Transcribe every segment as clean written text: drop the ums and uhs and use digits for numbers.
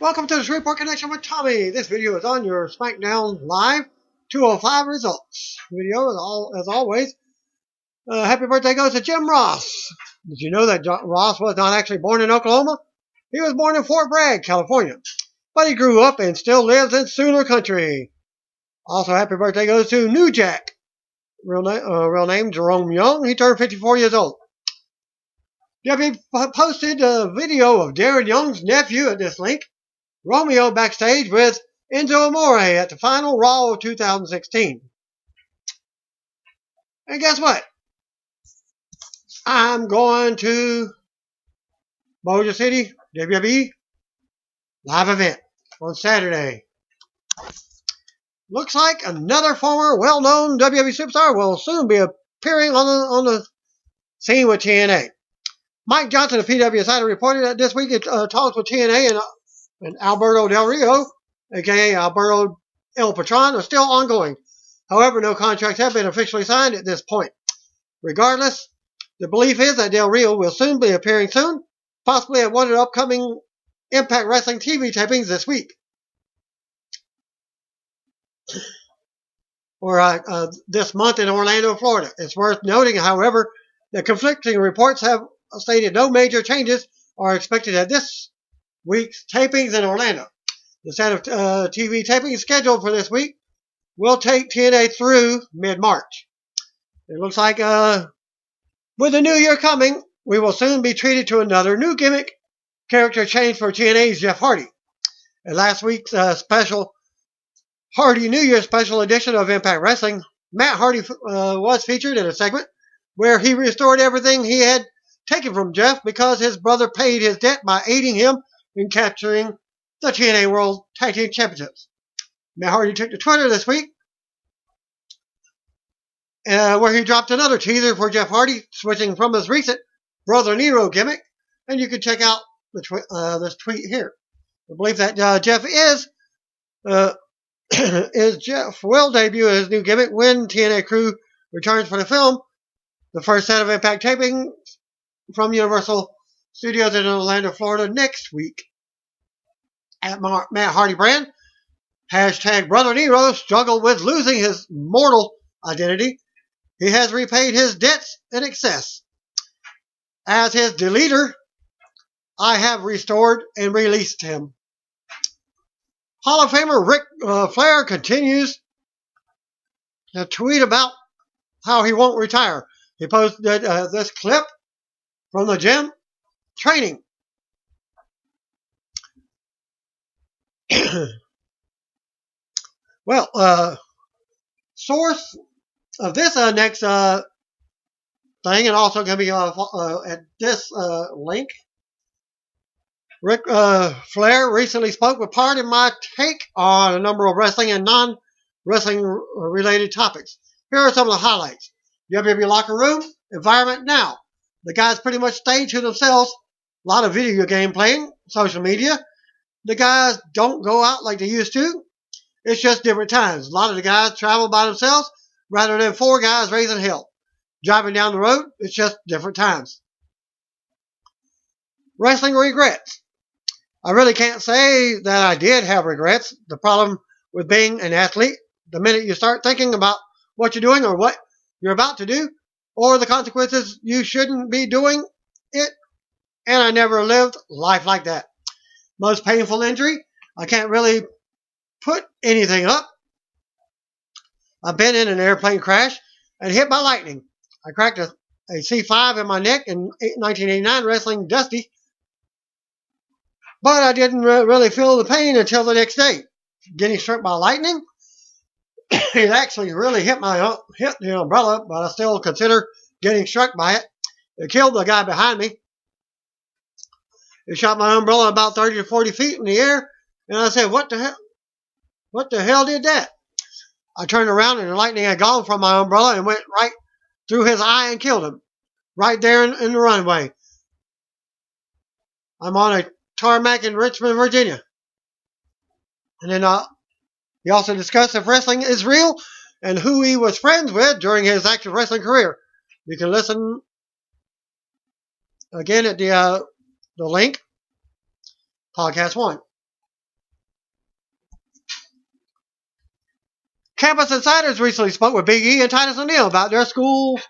Welcome to the Shreveport Connection with Tommy. This video is on your SmackDown Live 205 results video, as always. Happy birthday goes to Jim Ross. Did you know that Ross was not actually born in Oklahoma? He was born in Fort Bragg, California. But he grew up and still lives in Sooner Country. Also, happy birthday goes to New Jack. Real name Jerome Young. He turned 54 years old. WWE posted a video of Darren Young's nephew at this link. Romeo backstage with Enzo Amore at the final Raw of 2016. And guess what? I'm going to Motor City WWE live event on Saturday. Looks like another former well-known WWE superstar will soon be appearing on the scene with TNA. Mike Johnson of PW Insider reported that this week talks with TNA and Alberto Del Rio, a.k.a. Alberto El Patron, are still ongoing. However, no contracts have been officially signed at this point. Regardless, the belief is that Del Rio will soon be appearing soon, possibly at one of the upcoming Impact Wrestling TV tapings this week. Or this month in Orlando, Florida. It's worth noting, however, that conflicting reports have stated no major changes are expected at this week's tapings in Orlando. The set of TV tapings scheduled for this week will take TNA through mid-March. It looks like with the new year coming, we will soon be treated to another new gimmick character change for TNA's Jeff Hardy. In last week's special Hardy New Year special edition of Impact Wrestling, Matt Hardy was featured in a segment where he restored everything he had taken from Jeff because his brother paid his debt by aiding him in capturing the TNA World Tag Team Championships. Matt Hardy took to Twitter this week where he dropped another teaser for Jeff Hardy, switching from his recent Brother Nero gimmick, and you can check out this tweet here. I believe that Jeff will debut his new gimmick when TNA crew returns for the film. The first set of Impact taping from Universal Studios in Orlando, Florida next week. At Matt Hardy brand, hashtag Brother Nero struggled with losing his mortal identity. He has repaid his debts in excess. As his deleter, I have restored and released him. Hall of Famer Ric Flair continues to tweet about how he won't retire. He posted this clip from the gym training. Well, source of this next thing, and also going to be at this link. Ric Flair recently spoke with part of my take on a number of wrestling and non-wrestling related topics. Here are some of the highlights. WWE locker room environment now. The guys pretty much stay to themselves. A lot of video game playing, social media. The guys don't go out like they used to. It's just different times. A lot of the guys travel by themselves rather than four guys raising hell. Driving down the road, it's just different times. Wrestling regrets. I really can't say that I did have regrets. The problem with being an athlete, the minute you start thinking about what you're doing or what you're about to do, or the consequences, you shouldn't be doing it. And I never lived life like that. Most painful injury, I can't really put anything up. I've been in an airplane crash and hit by lightning. I cracked a C5 in my neck in 1989 wrestling Dusty. But I didn't really feel the pain until the next day. Getting struck by lightning, it actually really hit the umbrella, but I still consider getting struck by it. It killed the guy behind me. It shot my umbrella about 30 to 40 feet in the air, and I said, what the hell? What the hell did that? I turned around, and the lightning had gone from my umbrella and went right through his eye and killed him. Right there in the runway. I'm on a tarmac in Richmond, Virginia. And then he also discussed if wrestling is real and who he was friends with during his active wrestling career. You can listen again at the link, podcast 1. Campus Insiders recently spoke with Big E and Titus O'Neil about their school,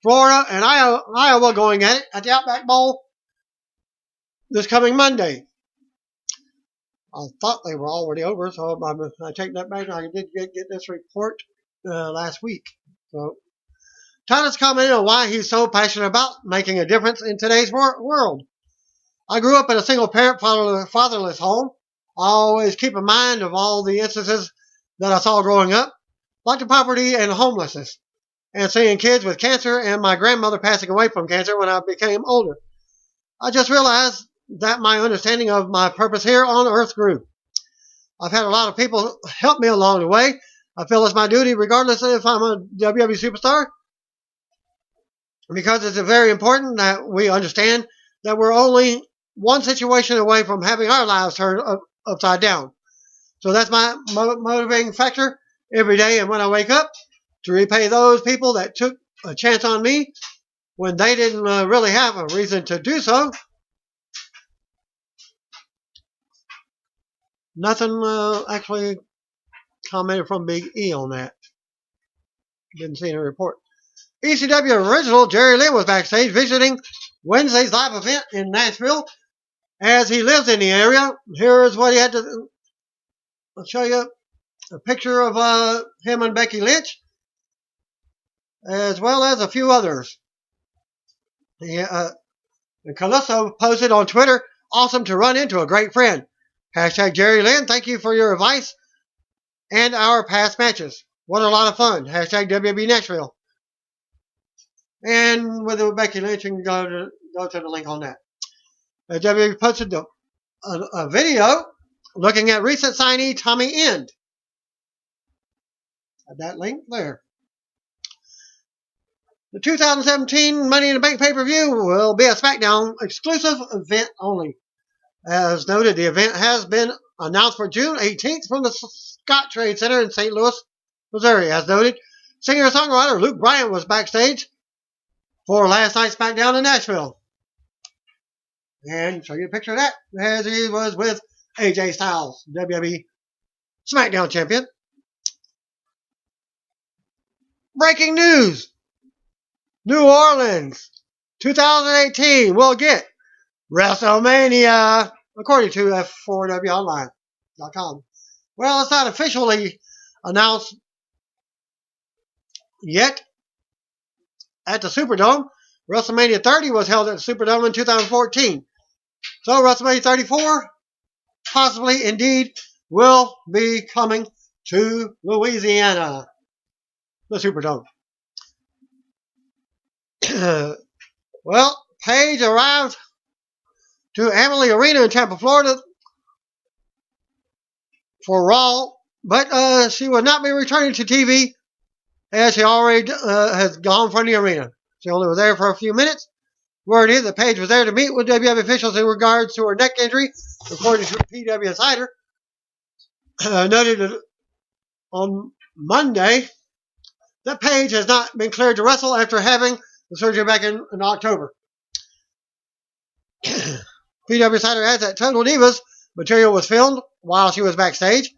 Florida and Iowa, going at it at the Outback Bowl this coming Monday. I thought they were already over, so I take that back. I did get this report last week. So Titus commented on why he's so passionate about making a difference in today's world. I grew up in a single-parent, fatherless home. I always keep in mind of all the instances that I saw growing up, like the poverty and homelessness, and seeing kids with cancer and my grandmother passing away from cancer when I became older. I just realized that my understanding of my purpose here on earth grew. I've had a lot of people help me along the way. I feel it's my duty, regardless of if I'm a WWE superstar, because it's very important that we understand that we're only one situation away from having our lives turned upside down. So that's my motivating factor every day, and when I wake up, to repay those people that took a chance on me when they didn't really have a reason to do so. Nothing actually commented from Big E on that. Didn't see any report. ECW original Jerry Lynn was backstage visiting Wednesday's live event in Nashville. As he lives in the area, here is what he had to. I'll show you a picture of him and Becky Lynch, as well as a few others. Calypso posted on Twitter, "Awesome to run into a great friend. Hashtag Jerry Lynn, thank you for your advice and our past matches. What a lot of fun. Hashtag WB Nashville." And with Becky Lynch, you can go to the link on that. WWE posted a video looking at recent signee Tommy End. That link there. The 2017 Money in the Bank pay-per-view will be a SmackDown exclusive event only. As noted, the event has been announced for June 18th from the Scott Trade Center in St. Louis, Missouri. As noted, singer-songwriter Luke Bryan was backstage for last night's SmackDown in Nashville. And show you a picture of that as he was with AJ Styles, WWE SmackDown champion. Breaking news. New Orleans 2018 will get WrestleMania, according to F4WOnline.com. Well, it's not officially announced yet at the Superdome. WrestleMania 30 was held at the Superdome in 2014. So WrestleMania 34 possibly indeed will be coming to Louisiana, the Superdome. Well, Paige arrived to Amalie Arena in Tampa, Florida for Raw, but she will not be returning to TV as she already has gone from the arena. She only was there for a few minutes. Word is that Paige was there to meet with WWE officials in regards to her neck injury, according to PW Insider. Noted on Monday that Paige has not been cleared to wrestle after having the surgery back in October. PW Insider adds that Total Divas material was filmed while she was backstage.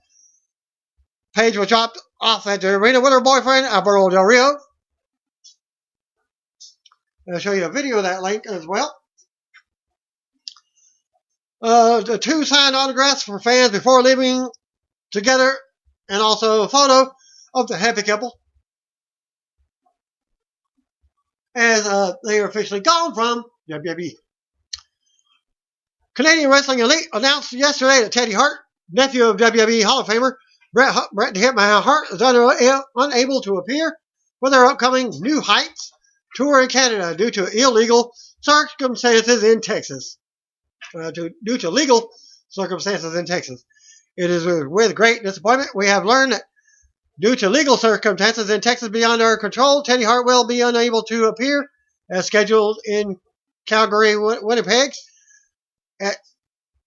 Paige was dropped off at the arena with her boyfriend, Alberto Delrio. I'll show you a video of that link as well. The two signed autographs for fans before leaving together, and also a photo of the happy couple as they are officially gone from WWE. Canadian Wrestling Elite announced yesterday that Teddy Hart, nephew of WWE Hall of Famer Bret the Hitman Hart, is unable to appear for their upcoming New Heights tour in Canada due to illegal circumstances in Texas. Due to legal circumstances in Texas. It is with great disappointment we have learned that due to legal circumstances in Texas beyond our control, Teddy Hart will be unable to appear as scheduled in Calgary, Winnipeg,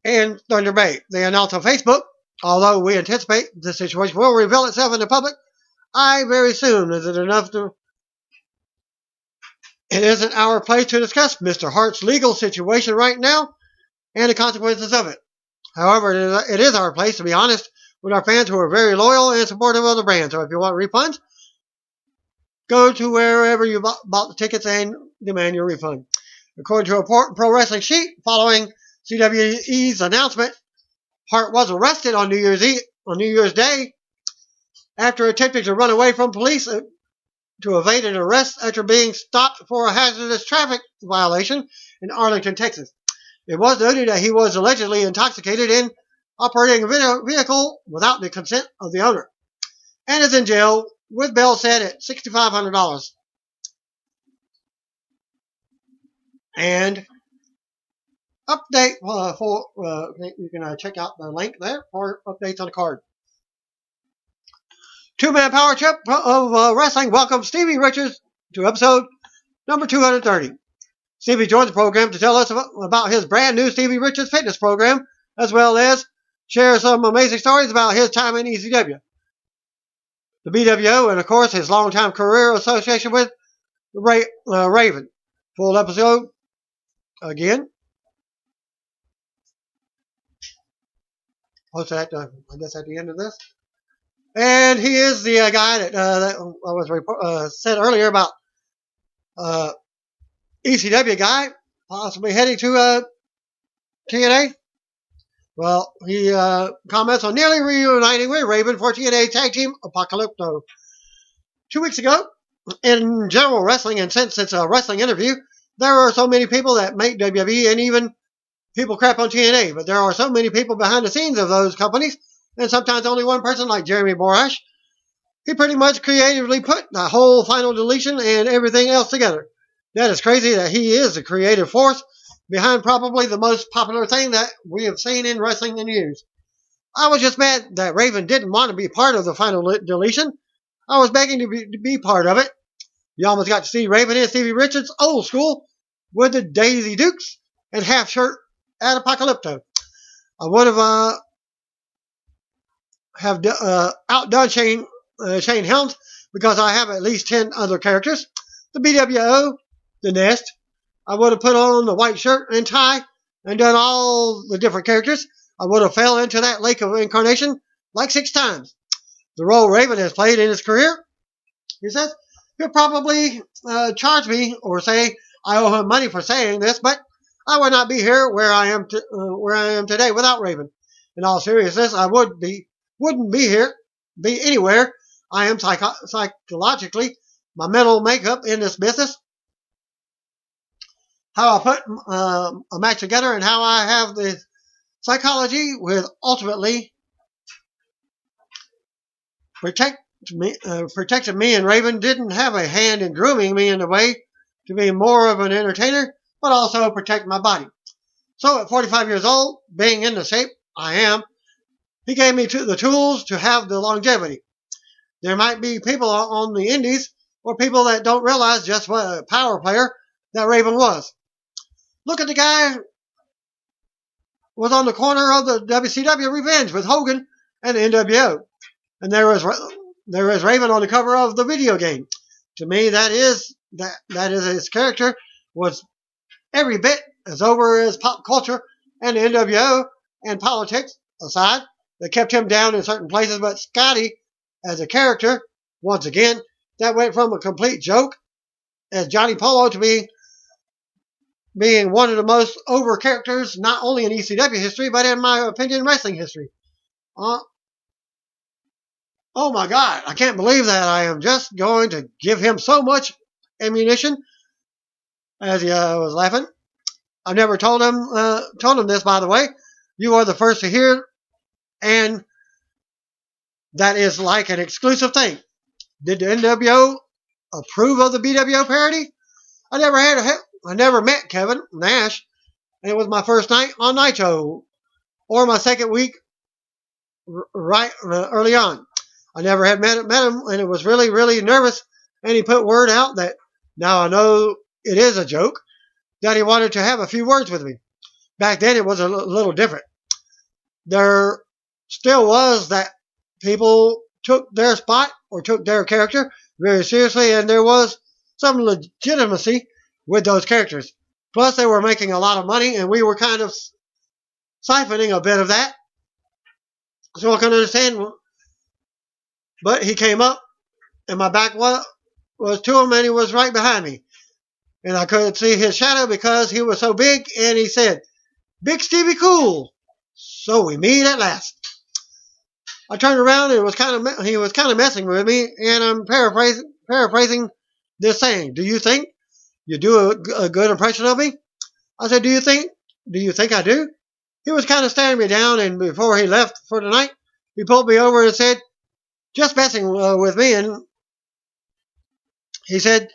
and Thunder Bay. They announced on Facebook, although we anticipate the situation will reveal itself in the public very soon. Is it enough to... It isn't our place to discuss Mr. Hart's legal situation right now and the consequences of it. However, it is our place to be honest with our fans who are very loyal and supportive of the brand. So if you want refunds, go to wherever you bought the tickets and demand your refund. According to a Pro Wrestling Sheet, following CWE's announcement, Hart was arrested on New Year's Day after attempting to run away from police to evade an arrest after being stopped for a hazardous traffic violation in Arlington, Texas. It was noted that he was allegedly intoxicated and operating a vehicle without the consent of the owner, and is in jail with bail set at $6,500. And update you can check out the link there for updates on the card. Two-man power trip of wrestling welcomes Stevie Richards to episode number 230. Stevie joins the program to tell us about his brand new Stevie Richards fitness program, as well as share some amazing stories about his time in ECW, the BWO, and of course his longtime career association with Raven. Full episode again. Post that, I guess, at the end of this. And he is the guy that was said earlier about ECW guy possibly heading to TNA. Well, he comments on nearly reuniting with Raven for TNA Tag Team Apocalypto. 2 weeks ago, in general wrestling, and since it's a wrestling interview, there are so many people that make WWE and even people crap on TNA, but there are so many people behind the scenes of those companies, and sometimes only one person like Jeremy Borash. He pretty much creatively put the whole final deletion and everything else together. That is crazy that he is the creative force behind probably the most popular thing that we have seen in wrestling in years. I was just mad that Raven didn't want to be part of the final deletion. I was begging to be part of it. You almost got to see Raven and Stevie Richards old school with the Daisy Dukes and half shirt at Apocalypto. I would have outdone Shane Helms because I have at least 10 other characters. The BWO, the Nest. I would have put on the white shirt and tie and done all the different characters. I would have fell into that lake of incarnation like 6 times. The role Raven has played in his career, he says, he'll probably charge me or say I owe him money for saying this, but I would not be here where I am today without Raven. In all seriousness, I wouldn't be anywhere. I am psychologically, my mental makeup in this business, how I put a match together, and how I have the psychology with ultimately protected me, and Raven didn't have a hand in grooming me in a way to be more of an entertainer, but also protect my body. So at 45 years old, being in the shape I am, he gave me the tools to have the longevity. There might be people on the indies or people that don't realize just what a power player that Raven was. Look at the guy was on the corner of the WCW Revenge with Hogan and the NWO. And there is Raven on the cover of the video game. To me, that is his character was every bit as over as pop culture and the NWO and politics aside that kept him down in certain places. But Scotty, as a character, once again, that went from a complete joke as Johnny Polo to being one of the most over characters, not only in ECW history, but in my opinion, wrestling history. Oh my God, I can't believe that. I am just going to give him so much ammunition. As he was laughing. I've never told him this, by the way. You are the first to hear, and that is like an exclusive thing. Did the NWO approve of the BWO parody? I never met Kevin Nash, and it was my first night on Nitro, or my second week right early on. I never had met him, and it was really, really nervous, and he put word out that now I know it is a joke, that he wanted to have a few words with me. Back then, it was a little different. There still was that people took their spot or took their character very seriously, and there was some legitimacy with those characters. Plus, they were making a lot of money, and we were kind of siphoning a bit of that. So I couldn't understand. But he came up, and my back was to him, and he was right behind me. And I couldn't see his shadow because he was so big, and he said, "Big Stevie cool." So we meet at last. I turned around and he was kind of messing with me, and I'm paraphrasing this saying, "Do you think you do a good impression of me?" I said, Do you think I do?" He was kind of staring me down, and before he left for the night, he pulled me over and said, "Just messing with me," and he said,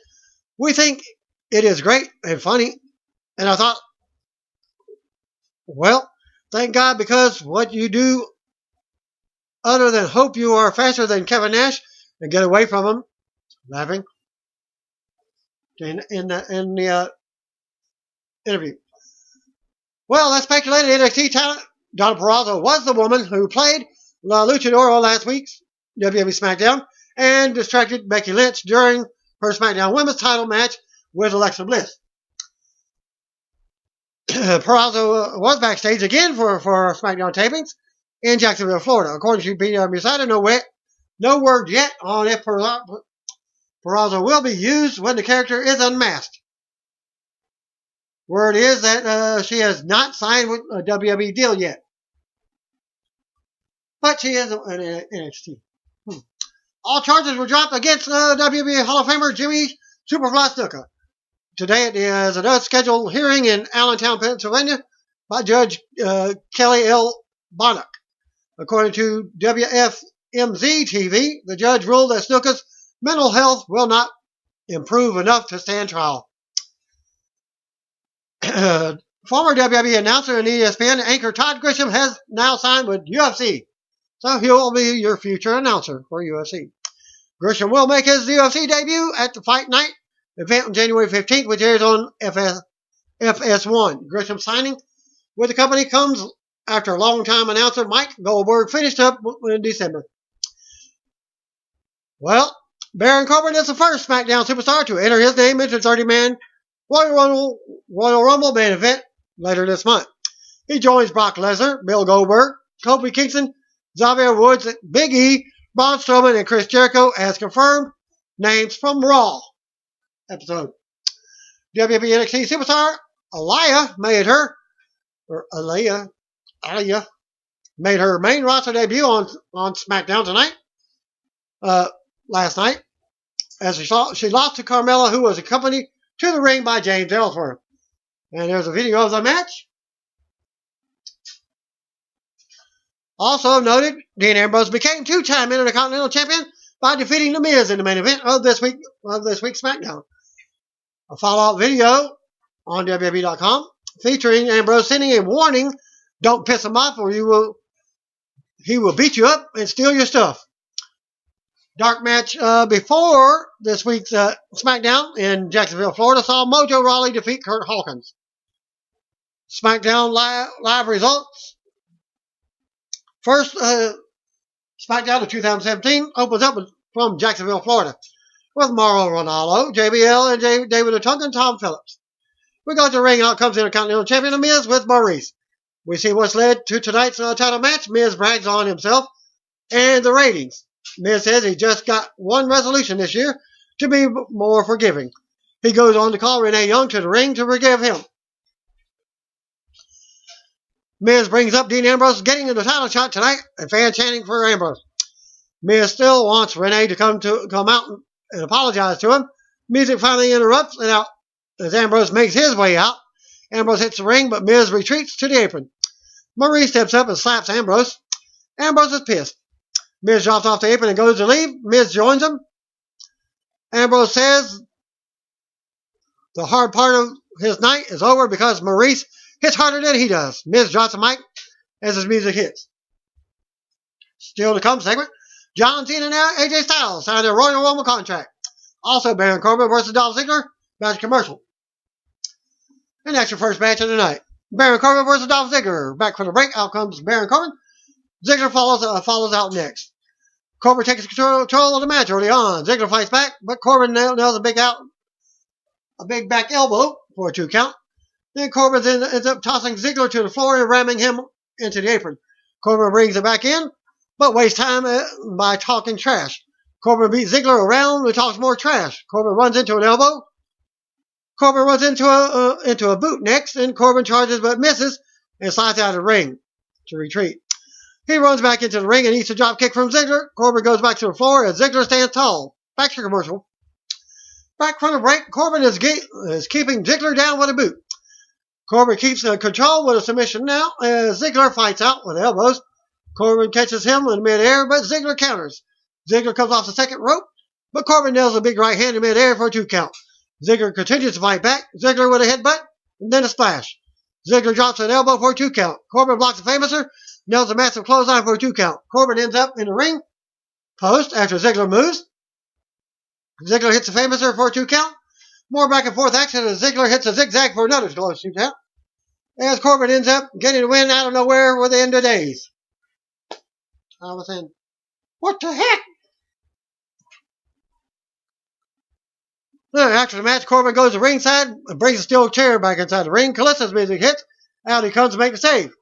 "We think it is great and funny." And I thought, well, thank God, because what you do other than hope you are faster than Kevin Nash and get away from him, laughing, in the interview. Well, that speculated NXT talent, Donna Purrazzo, was the woman who played La Luchadora last week's WWE SmackDown and distracted Becky Lynch during her SmackDown Women's title match with Alexa Bliss. Purrazzo was backstage again for SmackDown tapings in Jacksonville, Florida. According to PW Insider, no word yet on if Purrazzo will be used when the character is unmasked. Word is that she has not signed with a WWE deal yet. But she is an NXT. All charges were dropped against WWE Hall of Famer Jimmy Superfly Snuka. Today there is a scheduled hearing in Allentown, Pennsylvania by Judge Kelly L. Bonnock. According to WFMZ TV, the judge ruled that Snuka's mental health will not improve enough to stand trial. Former WWE announcer and ESPN anchor Todd Grisham has now signed with UFC, so he will be your future announcer for UFC. Grisham will make his UFC debut at the Fight Night event on January 15th, which airs on FS1. Grisham's signing with the company comes after longtime announcer Mike Goldberg finished up in December. Well, Baron Corbin is the first SmackDown superstar to enter his name into 30-man Royal Rumble main event later this month. He joins Brock Lesnar, Bill Goldberg, Kofi Kingston, Xavier Woods, Big E, Braun Strowman, and Chris Jericho as confirmed names from Raw episode. WWE NXT superstar Aliyah made her main roster debut on SmackDown tonight. Last night, as she lost to Carmella, who was accompanied to the ring by James Ellsworth. And there's a video of the match. Also noted, Dean Ambrose became two-time Intercontinental Champion by defeating The Miz in the main event of this week's SmackDown. A follow-up video on WWE.com featuring Ambrose sending a warning, "Don't piss him off or he will beat you up and steal your stuff." Dark match before this week's SmackDown in Jacksonville, Florida saw Mojo Rawley defeat Kurt Hawkins. SmackDown live results. First, SmackDown of 2017 opens up from Jacksonville, Florida, with Mauro Ranallo, JBL, and David Otunga, and Tom Phillips. We go to the ring. Out comes Intercontinental Champion The Miz with Maurice. We see what's led to tonight's title match. Miz brags on himself and the ratings. Miz says he just got one resolution this year, to be more forgiving. He goes on to call Renee Young to the ring to forgive him. Miz brings up Dean Ambrose getting in the title shot tonight and fans chanting for Ambrose. Miz still wants Renee to come out and apologize to him. Music finally interrupts, and out as Ambrose makes his way out. Ambrose hits the ring, but Miz retreats to the apron. Maurice steps up and slaps Ambrose. Ambrose is pissed. Miz drops off the apron and goes to leave. Miz joins him. Ambrose says the hard part of his night is over because Maurice hits harder than he does. Miz drops the mic as his music hits. Still to come segment. John Cena and AJ Styles signed a Royal Rumble contract. Also, Baron Corbin versus Dolph Ziggler. Match commercial. And that's your first match of the night. Baron Corbin versus Dolph Ziggler. Back from the break. Out comes Baron Corbin. Ziggler follows out next. Corbin takes control of the match early on. Ziggler fights back, but Corbin nails a big back elbow for a 2 count. Then Corbin ends up tossing Ziggler to the floor and ramming him into the apron. Corbin brings it back in, but wastes time by talking trash. Corbin beats Ziggler around and talks more trash. Corbin runs into an elbow. Corbin runs into a boot next, and Corbin charges but misses and slides out of the ring to retreat. He runs back into the ring and eats a drop kick from Ziggler. Corbin goes back to the floor as Ziggler stands tall. Back to commercial. Back from the break, Corbin is keeping Ziggler down with a boot. Corbin keeps control with a submission now as Ziggler fights out with elbows. Corbin catches him in midair, but Ziggler counters. Ziggler comes off the second rope, but Corbin nails a big right hand in midair for a 2 count. Ziggler continues to fight back. Ziggler with a headbutt, and then a splash. Ziggler drops an elbow for a 2 count. Corbin blocks a famouser, nails a massive clothesline for a 2 count. Corbin ends up in the ring post after Ziggler moves. Ziggler hits a famouser for a 2 count. More back and forth action as Ziggler hits a zigzag for another 2 count. As Corbin ends up getting the win out of nowhere with the end of days. I was saying, what the heck? After the match, Corbin goes to ringside and brings a steel chair back inside the ring. Kalissa's music hits. Out he comes to make the save.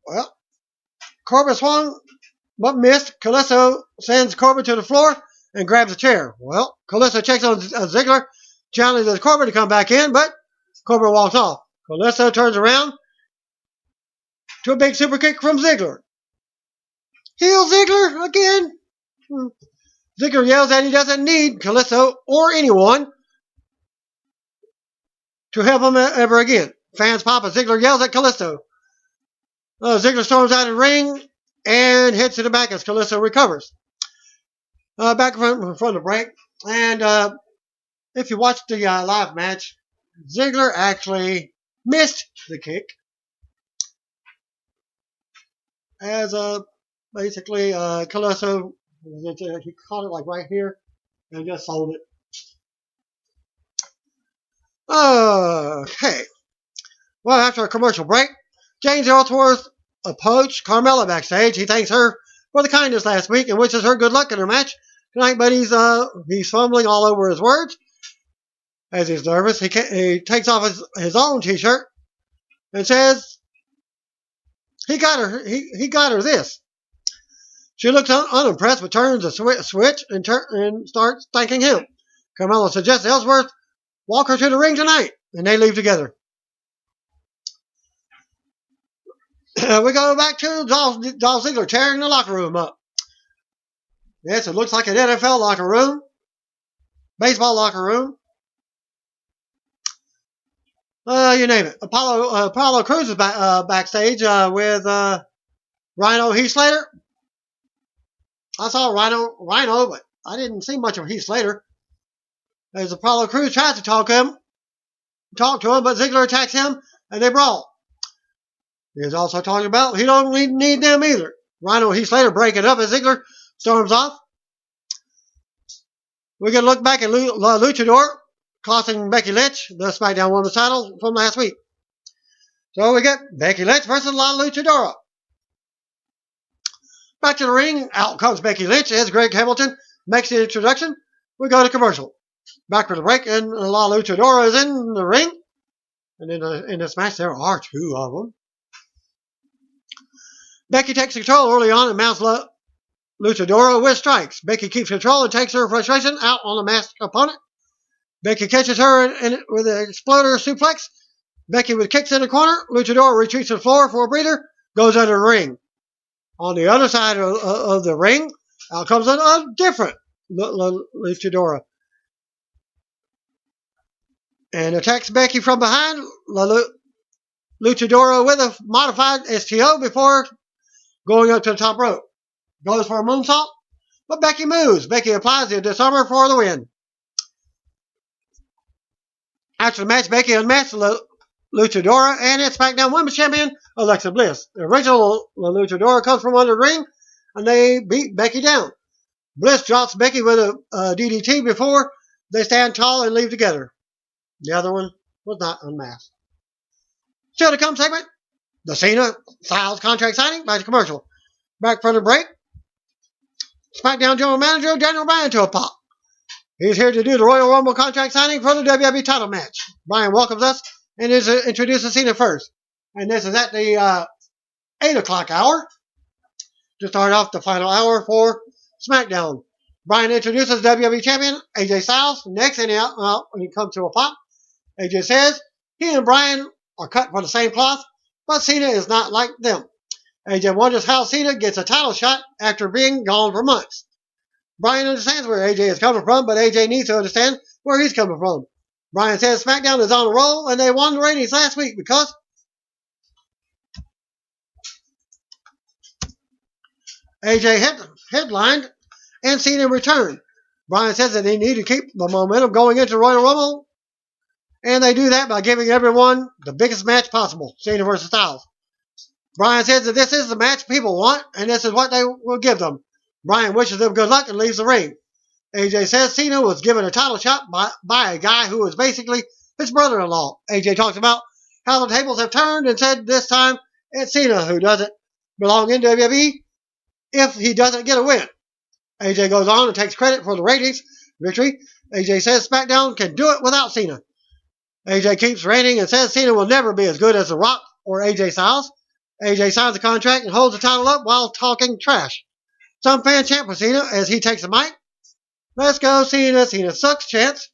Well, Corbin swung but missed. Kalissa sends Corbin to the floor and grabs a chair. Well, Kalissa checks on Ziggler, challenges Corbin to come back in, but Corbin walks off. Kalissa turns around to a big super kick from Ziggler. Heel Ziggler again. Ziggler yells that he doesn't need Kalissa or anyone to help him ever again. Fans pop as Ziggler yells at Kalissa. Ziggler storms out of the ring and heads to the back as Kalissa recovers. Back from the break. And if you watched the live match, Ziggler actually missed the kick. As basically Kalissa, he caught it like right here and just sold it. Okay. Well, after a commercial break, James Ellsworth approached Carmella backstage. He thanks her for the kindness last week and wishes her good luck in her match tonight, but he's fumbling all over his words as he's nervous. He takes off his own t-shirt and says he got her this. She looks unimpressed but turns a switch and starts thanking him. Carmella suggests Ellsworth walk her to the ring tonight, and they leave together. We go back to Dolph Ziggler tearing the locker room up. Yes, it looks like an NFL locker room. Baseball locker room. You name it. Apollo Crews is backstage with Rhino Heath Slater. I saw Rhino, but I didn't see much of Heath Slater. As Apollo Crews tries to talk to him, but Ziggler attacks him, and they brawl. He's also talking about he don't need them either. Rhino Heath Slater break it up as Ziggler storms off. We're going to look back at Luchadora costing Becky Lynch the SmackDown Women's title from last week. So we get Becky Lynch versus La Luchadora. Back to the ring. Out comes Becky Lynch as Greg Hamilton makes the introduction. We go to commercial. Back for the break, and La Luchadora is in the ring. And in this match, there are 2 of them. Becky takes control early on and mounts Luchadora with strikes. Becky keeps control and takes her frustration out on the masked opponent. Becky catches her with an exploder suplex. Becky with kicks in the corner. Luchadora retreats to the floor for a breather. Goes under the ring. On the other side of the ring, out comes a different Luchadora. And attacks Becky from behind. Luchadora with a modified STO before going up to the top rope. Goes for a moonsault, but Becky moves. Becky applies the disarmer for the win. After the match, Becky unmasked Luchadora and it's SmackDown Women's Champion Alexa Bliss. The original Luchadora comes from under the ring, and they beat Becky down. Bliss drops Becky with a DDT before they stand tall and leave together. The other one was not unmasked. Still to come segment, the Cena Styles contract signing by the commercial. Back from the break, SmackDown General Manager Daniel Bryan to a pop. He's here to do the Royal Rumble contract signing for the WWE title match. Bryan welcomes us and introduces Cena first. And this is at the 8 o'clock hour. To start off the final hour for SmackDown, Bryan introduces WWE Champion AJ Styles. Next, when he comes to a pop, AJ says he and Bryan are cut from the same cloth, but Cena is not like them. AJ wonders how Cena gets a title shot after being gone for months. Bryan understands where AJ is coming from, but AJ needs to understand where he's coming from. Bryan says SmackDown is on a roll, and they won the ratings last week because AJ headlined and Cena returned. Bryan says that they need to keep the momentum going into Royal Rumble, and they do that by giving everyone the biggest match possible, Cena versus Styles. Bryan says that this is the match people want, and this is what they will give them. Bryan wishes them good luck and leaves the ring. AJ says Cena was given a title shot by a guy who was basically his brother-in-law. AJ talks about how the tables have turned and said this time it's Cena who doesn't belong in WWE if he doesn't get a win. AJ goes on and takes credit for the ratings victory. AJ says SmackDown can do it without Cena. AJ keeps ranting and says Cena will never be as good as The Rock or AJ Styles. AJ signs the contract and holds the title up while talking trash. Some fans chant for Cena as he takes the mic. Let's go, Cena. Cena sucks chants.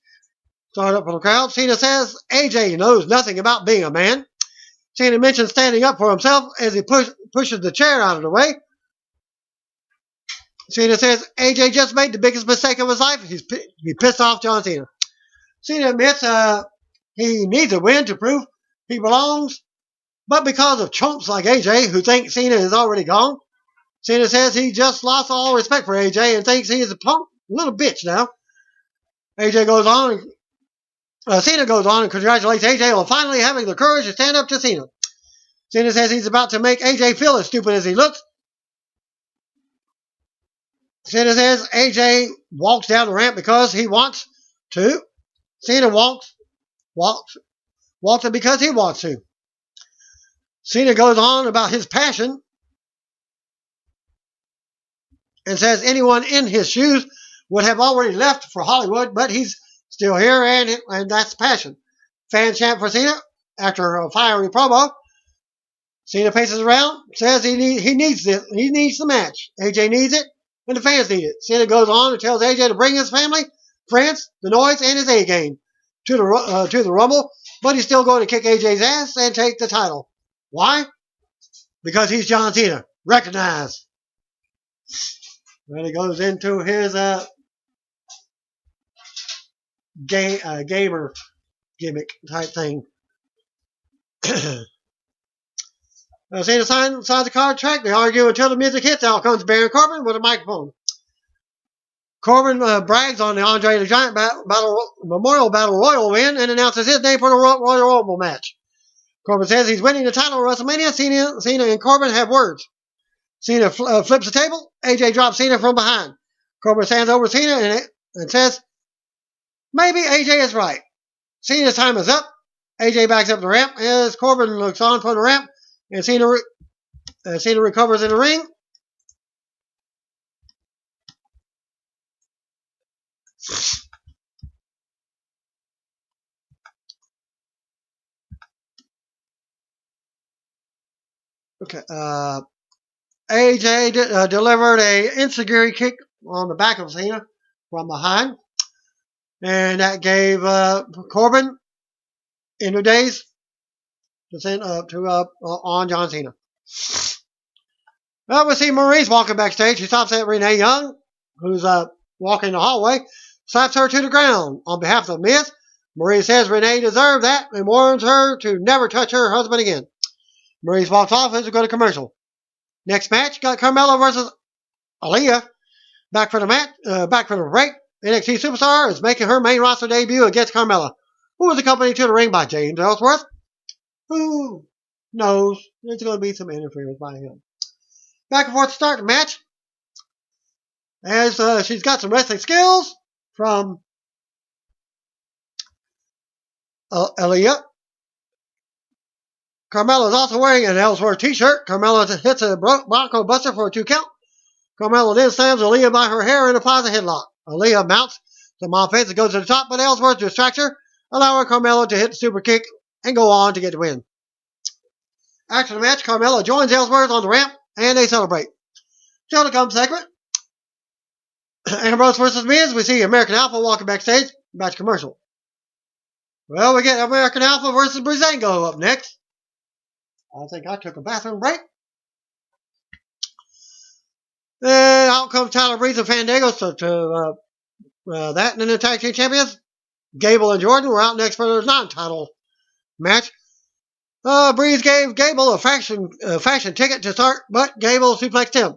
Start up from the crowd. Cena says AJ knows nothing about being a man. Cena mentions standing up for himself as he pushes the chair out of the way. Cena says AJ just made the biggest mistake of his life. He pissed off John Cena. Cena admits he needs a win to prove he belongs, but because of chumps like AJ who think Cena is already gone, Cena says he just lost all respect for AJ and thinks he is a punk little bitch now. Cena goes on and congratulates AJ on finally having the courage to stand up to Cena. Cena says he's about to make AJ feel as stupid as he looks. Cena says AJ walks down the ramp because he wants to. Cena walks it because he wants to. Cena goes on about his passion and says anyone in his shoes would have already left for Hollywood, but he's still here, and that's passion. Fans chant for Cena after a fiery promo. Cena paces around, says he needs this. He needs the match. AJ needs it, and the fans need it. Cena goes on and tells AJ to bring his family, friends, the noise, and his A game to the Rumble, but he's still going to kick AJ's ass and take the title. Why? Because he's John Cena. Recognize. Then he goes into his gamer gimmick type thing. Cena signs the contract. They argue until the music hits. Out comes Baron Corbin with a microphone. Corbin brags on the Andre the Giant Memorial Battle Royal win and announces his name for the Royal Rumble match. Corbin says he's winning the title at WrestleMania. Cena and Corbin have words. Cena flips the table. AJ drops Cena from behind. Corbin stands over Cena and says, maybe AJ is right. Cena's time is up. AJ backs up the ramp as Corbin looks on from the ramp, and Cena recovers in the ring. Okay. AJ delivered a ensiguri kick on the back of Cena from behind, and that gave Corbin in the days to send on John Cena. Well, we see Maurice walking backstage. He stops at Renee Young, who's walking the hallway, slaps her to the ground. On behalf of the Miz, Maurice says Renee deserved that and warns her to never touch her husband again. Maurice walks off as we go to commercial. Next match, got Carmella versus Aaliyah. Back for the break. NXT Superstar is making her main roster debut against Carmella, who was accompanied to the ring by James Ellsworth. Who knows? There's going to be some interference by him. Back and forth to start the match. As she's got some wrestling skills from Aaliyah. Carmella is also wearing an Ellsworth t-shirt. Carmella hits a Bronco Buster for a 2 count. Carmella then slams Aaliyah by her hair and applies a headlock. Aaliyah mounts some offense and goes to the top, but Ellsworth distracts her, allowing Carmella to hit the super kick and go on to get the win. After the match, Carmella joins Ellsworth on the ramp, and they celebrate. Still to come segment. Ambrose versus Miz. We see American Alpha walking backstage. Match commercial. Well, we get American Alpha versus Breezango up next. I think I took a bathroom break. And out comes Tyler Breeze and Fandango to that. And then the tag team champions, Gable and Jordan, were out next for their non-title match. Breeze gave Gable a fashion ticket to start, but Gable suplexed him.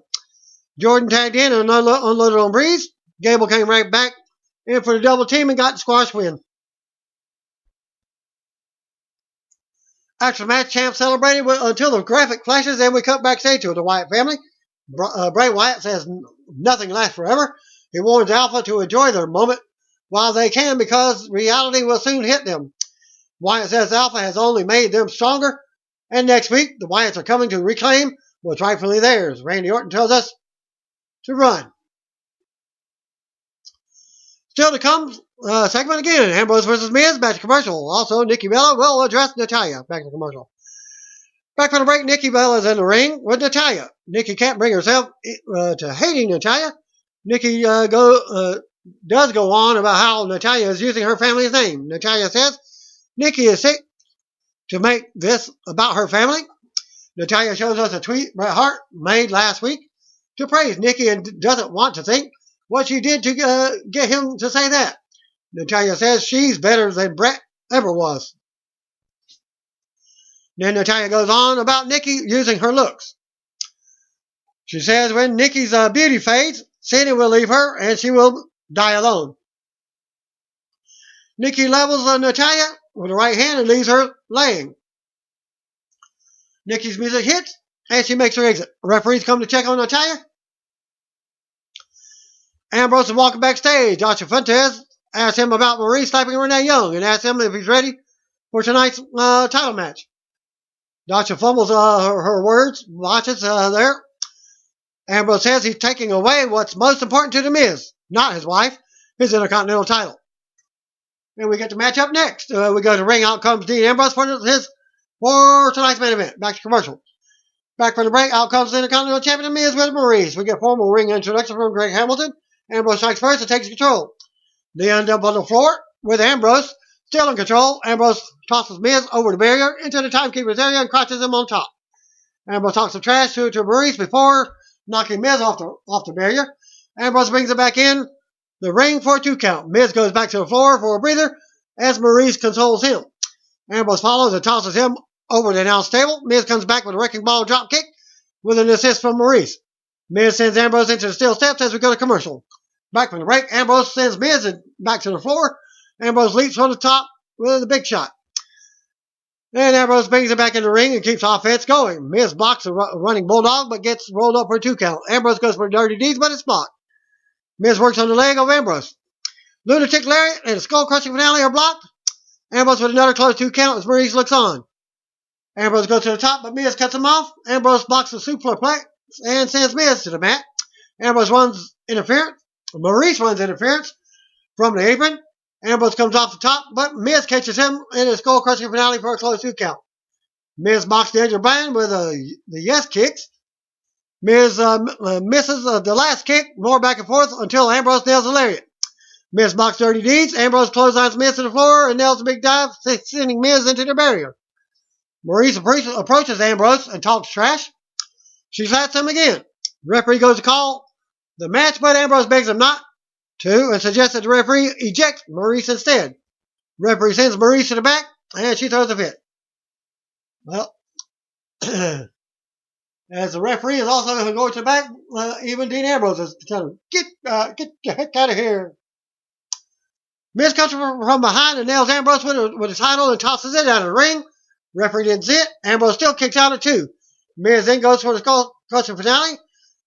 Jordan tagged in and unloaded on Breeze. Gable came right back in for the double team and got the squash win. After the match, champ celebrated until the graphic flashes, and we cut backstage to the Wyatt family. Bray Wyatt says nothing lasts forever. He warns Alpha to enjoy their moment while they can because reality will soon hit them. Wyatt says Alpha has only made them stronger, and next week the Wyatts are coming to reclaim what's rightfully theirs. Randy Orton tells us to run. Still to come, segment again. Ambrose versus Miz, back to commercial. Also, Nikki Bella will address Natalya. Back to commercial. Back from the break, Nikki Bella's in the ring with Natalya. Nikki can't bring herself to hating Natalya. Nikki does go on about how Natalya is using her family's name. Natalya says Nikki is sick to make this about her family. Natalya shows us a tweet Bret Hart made last week to praise Nikki and doesn't want to think what she did to get him to say that. Natalya says she's better than Bret ever was. Then Natalya goes on about Nikki using her looks. She says when Nikki's beauty fades, Cena will leave her and she will die alone. Nikki levels Natalya with the right hand and leaves her laying. Nikki's music hits and she makes her exit. Referees come to check on Natalya. Ambrose is walking backstage. Joshua Fuentes asks him about Maurice slapping Renee Young and asks him if he's ready for tonight's title match. Joshua fumbles her words, watches there. Ambrose says he's taking away what's most important to The Miz, not his wife, his Intercontinental title. And we get the match up next. We go to ring. Out comes Dean Ambrose for tonight's main event. Back to commercial. Back from the break. Out comes the Intercontinental Champion Miz with Maurice. We get formal ring introduction from Greg Hamilton. Ambrose strikes first and takes control. They end up on the floor with Ambrose still in control. Ambrose tosses Miz over the barrier into the timekeeper's area and crouches him on top. Ambrose talks some trash to Maurice before knocking Miz off the barrier. Ambrose brings it back in the ring for a 2 count. Miz goes back to the floor for a breather as Maurice consoles him. Ambrose follows and tosses him over the announce table. Miz comes back with a wrecking ball drop kick with an assist from Maurice. Miz sends Ambrose into the steel steps as we go to commercial. Back from the break, Ambrose sends Miz back to the floor. Ambrose leaps from the top with a big shot. And Ambrose brings it back in the ring and keeps offense going. Miz blocks a running bulldog but gets rolled up for a 2 count. Ambrose goes for dirty deeds but it's blocked. Miz works on the leg of Ambrose. Lunatic lariat and a skull-crushing finale are blocked. Ambrose with another close 2 count as Maurice looks on. Ambrose goes to the top but Miz cuts him off. Ambrose blocks the superfly and sends Miz to the mat. Ambrose runs interference. Maurice runs interference from the apron. Ambrose comes off the top, but Miz catches him in a skull-crushing finale for a close 2 count. Miz mocks the edge of Bryan with the yes kicks. Miz misses the last kick, more back and forth until Ambrose nails the lariat. Miz mocks dirty deeds. Ambrose clotheslines Miz to the floor and nails a big dive, sending Miz into the barrier. Maurice approaches Ambrose and talks trash. She slaps him again. The referee goes to call the match, but Ambrose begs him not to and suggests that the referee eject Maurice instead. The referee sends Maurice to the back and she throws a fit. Well, as the referee is also going to the back, even Dean Ambrose is telling him, get the heck out of here. Miz comes from behind and nails Ambrose with his title and tosses it out of the ring. Referee didn't see it. Ambrose still kicks out at 2. Miz then goes for the skull-crushing finale,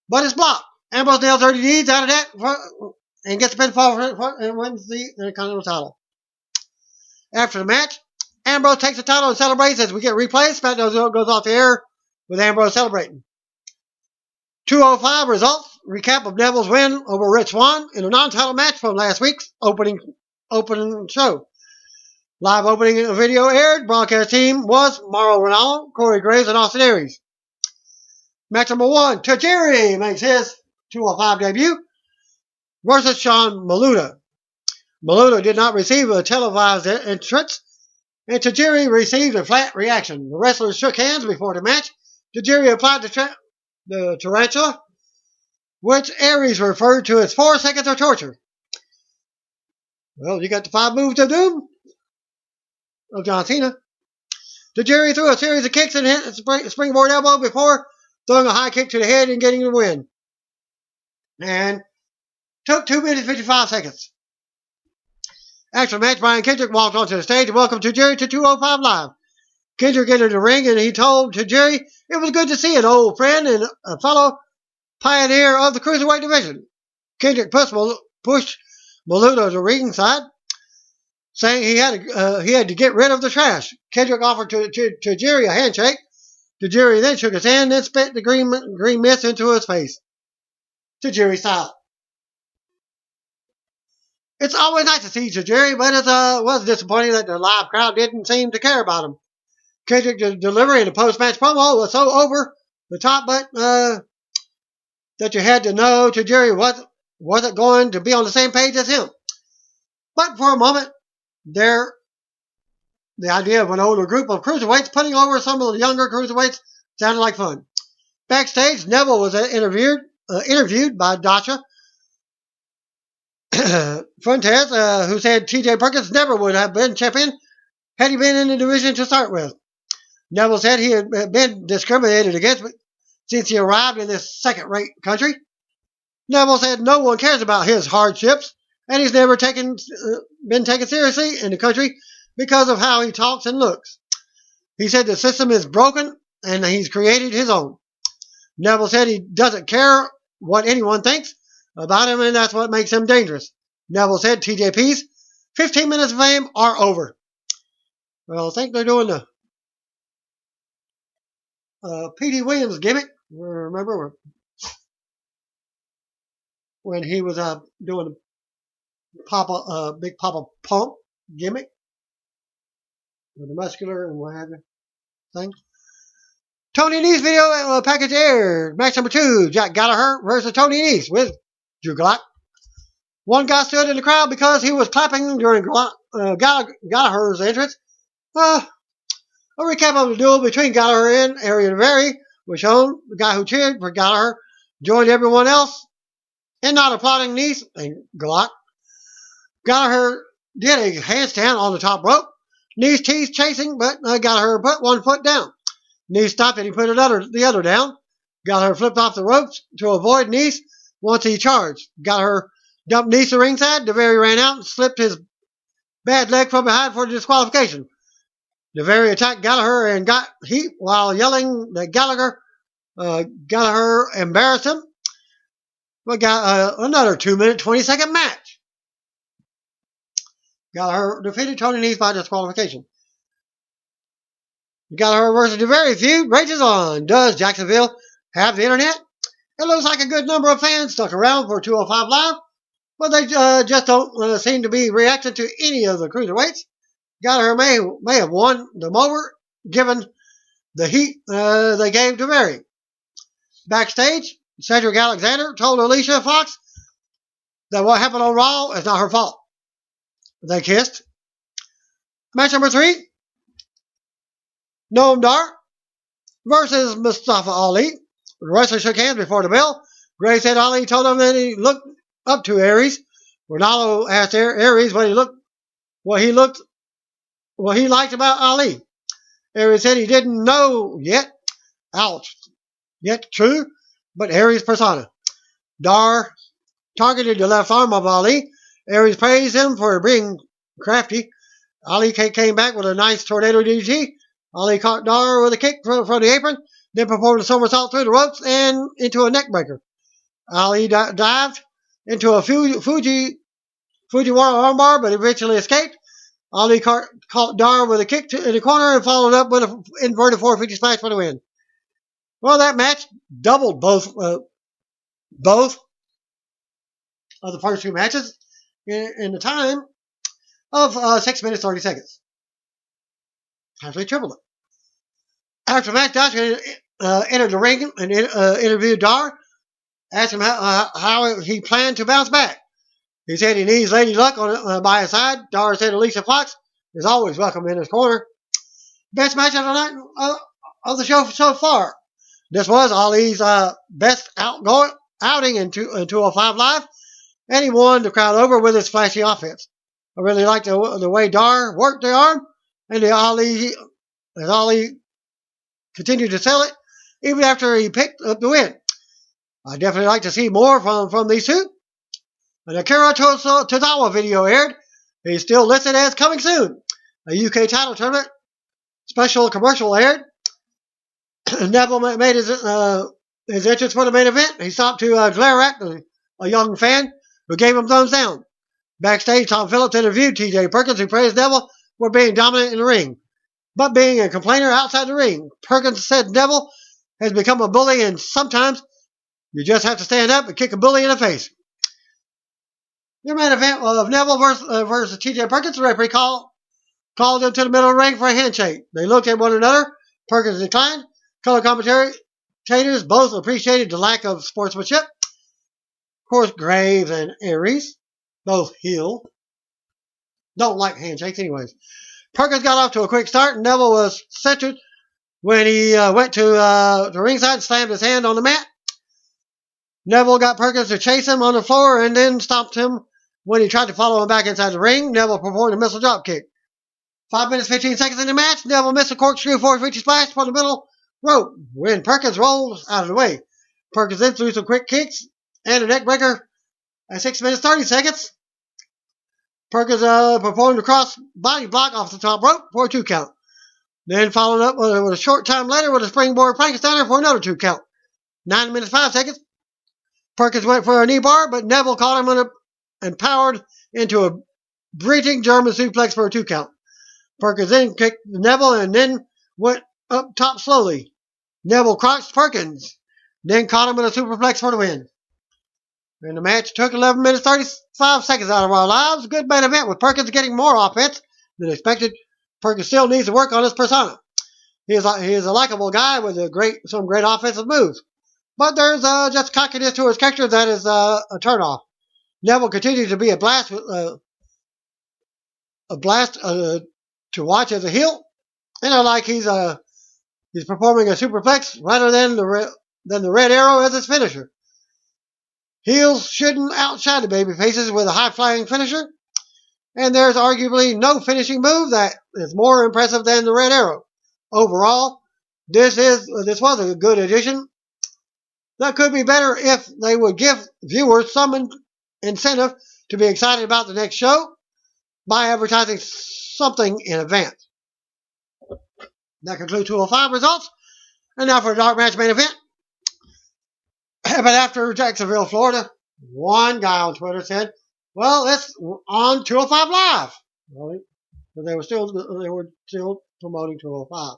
but it's blocked. Ambrose nails dirty deeds out of that and gets the pinfall and wins the Intercontinental title. After the match, Ambrose takes the title and celebrates as we get replays. SmackDown goes off the air with Ambrose celebrating. 205 results. Recap of Neville's win over Rich Swann in a non-title match from last week's opening show. Live opening video aired. Broadcast team was Mauro Ranallo, Corey Graves, and Austin Aries. Match number 1, Tajiri makes his 205 debut versus Sean Maluda. Maluda did not receive a televised entrance, and Tajiri received a flat reaction. The wrestlers shook hands before the match. Tajiri applied the tarantula, which Aries referred to as 4 seconds of torture. Well, you got the 5 moves of doom of John Cena. Tajiri threw a series of kicks and hit a springboard elbow before throwing a high kick to the head and getting the win. And took 2 minutes 55 seconds. After the match, Brian Kendrick walked onto the stage and welcomed Tajiri to 205 Live. Kendrick entered the ring and he told Tajiri it was good to see an old friend and a fellow pioneer of the cruiserweight division. Kendrick pushed Maluda to the ringside, saying he had to get rid of the trash. Kendrick offered to Tajiri a handshake. Tajiri then shook his hand and spit the green mist into his face. Tajiri style. It's always nice to see Tajiri, but it was disappointing that the live crowd didn't seem to care about him. Kendrick's delivery in the post-match promo was so over the top, but that you had to know Tajiri wasn't going to be on the same page as him. But for a moment, the idea of an older group of cruiserweights putting over some of the younger cruiserweights sounded like fun. Backstage, Neville was interviewed by Dasha Fuentes, who said T.J. Perkins never would have been champion had he been in the division to start with. Neville said he had been discriminated against since he arrived in this second-rate country. Neville said no one cares about his hardships, and he's never been taken seriously in the country because of how he talks and looks. He said the system is broken, and he's created his own. Neville said he doesn't care what anyone thinks about him, and that's what makes him dangerous. Neville said TJP's 15 minutes of fame are over. Well, I think they're doing the P.D. Williams gimmick. Remember when he was doing the Big Papa Pump gimmick with the muscular and what have you thing. Tony Nese video package aired. Match number 2, Jack Gallagher versus Tony Nese with Drew Gulak. One guy stood in the crowd because he was clapping during Gallagher's entrance. A recap of the duel between Gallagher and Arian Very was shown. The guy who cheered for Gallagher joined everyone else in not applauding Nese and Gulak. Gallagher did a handstand on the top rope. Nese teased chasing, but Gallagher put one foot down. Nese stopped and he put the other down. Gallagher flipped off the ropes to avoid Nese once he charged. Gallagher dumped Nese to ringside. DeVary ran out and slipped his bad leg from behind for the disqualification. DeVary attacked Gallagher and got heat while yelling that Gallagher embarrassed him. We got another 2-minute, 20-second match. Gallagher defeated Tony Nese by disqualification. Gallagher versus DeVary feud rages on. Does Jacksonville have the internet? It looks like a good number of fans stuck around for 205 Live, but they just don't seem to be reacting to any of the cruiserweights. Gallagher may have won them over, given the heat they gave DeVary. Backstage, Cedric Alexander told Alicia Fox that what happened on Raw is not her fault. They kissed. Match number 3, Noam Dar versus Mustafa Ali. The wrestlers shook hands before the bell. Gray said Ali told him that he looked up to Aries. Ronaldo asked Aries what he liked about Ali. Aries said he didn't know yet. Ouch. Yet true, but Aries' persona. Dar targeted the left arm of Ali. Aries praised him for being crafty. Ali came back with a nice tornado DDT. Ali caught Dar with a kick from the apron, then performed a somersault through the ropes and into a neckbreaker. Ali dived into a Fujiwara armbar, but eventually escaped. Ali caught Dar with a kick in the corner and followed up with an inverted 450 splash for the win. Well, that match doubled both of the first 2 matches in the time of 6 minutes 30 seconds. actually tripled it. After the match, Dodger entered the ring and interviewed Dar, asked him how he planned to bounce back. He said he needs Lady Luck by his side. Dar said Alicia Fox is always welcome in his corner. Best match of the night of the show so far. This was Ali's best outing in 205 Live, and he won the crowd over with his flashy offense. I really liked the way Dar worked the arm, and as Ali continued to sell it, even after he picked up the win. I definitely like to see more from these two. An Akira Tozawa video aired. He's still listed as coming soon. A UK title tournament special commercial aired. Neville made his entrance for the main event. He stopped to glare at a young fan who gave him thumbs down. Backstage, Tom Phillips interviewed T.J. Perkins, who praised Neville for being dominant in the ring, but being a complainer outside the ring. Perkins said Neville has become a bully, and sometimes you just have to stand up and kick a bully in the face. The main event of Neville versus T.J. Perkins, the referee called him to the middle of the ring for a handshake. They looked at one another. Perkins declined. Color commentators both appreciated the lack of sportsmanship. Of course, Graves and Aries, both heel, don't like handshakes anyways. Perkins got off to a quick start, and Neville was centered when he went to the ringside and slammed his hand on the mat. Neville got Perkins to chase him on the floor and then stopped him when he tried to follow him back inside the ring. Neville performed a missile drop kick. 5 minutes, 15 seconds in the match, Neville missed a corkscrew 450 splash from the middle rope when Perkins rolls out of the way. Perkins then threw some quick kicks and a neck breaker at 6 minutes, 30 seconds. Perkins performed a cross body block off the top rope for a 2 count. Then followed up with a short time later with a springboard Frankensteiner for another 2 count. 9 minutes, 5 seconds. Perkins went for a knee bar, but Neville caught him and powered into a breaching German suplex for a 2 count. Perkins then kicked Neville and then went up top slowly. Neville crossed Perkins, then caught him with a superplex for the win. And the match took 11 minutes 35 seconds out of our lives. Good main event with Perkins getting more offense than expected. Perkins still needs to work on his persona. He is a likable guy with some great offensive moves. But there's just cockiness to his character that is a turnoff. Neville continues to be a blast to watch as a heel, and I like he's performing a superplex rather than the Red Arrow as his finisher. Heels shouldn't outshine the baby faces with a high-flying finisher, and there's arguably no finishing move that is more impressive than the Red Arrow. Overall, this was a good addition. That could be better if they would give viewers some incentive to be excited about the next show by advertising something in advance. That concludes 205 results. And now for the dark match main event. But after Jacksonville, Florida, one guy on Twitter said, well, it's on 205 Live. Really? They were still promoting 205.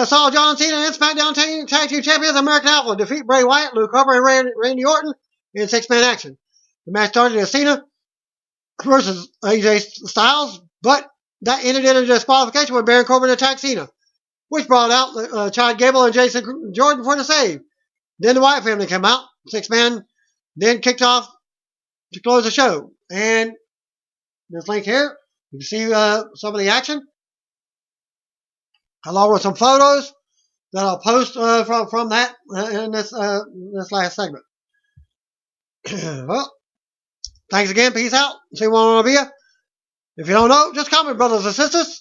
Saw John Cena and SmackDown Tag Team Champions American Alpha defeat Bray Wyatt, Luke Harper, and Randy Orton in 6-man action. The match started as Cena versus AJ Styles, but that ended in a disqualification when Baron Corbin attacked Cena, which brought out Chad Gable and Jason Jordan for the save. Then the Wyatt family came out, 6-man, then kicked off to close the show. And this link here, you can see some of the action, along with some photos that I'll post from that in this last segment. Well, thanks again. Peace out. See you on Via. If you don't know, just comment, brothers and sisters.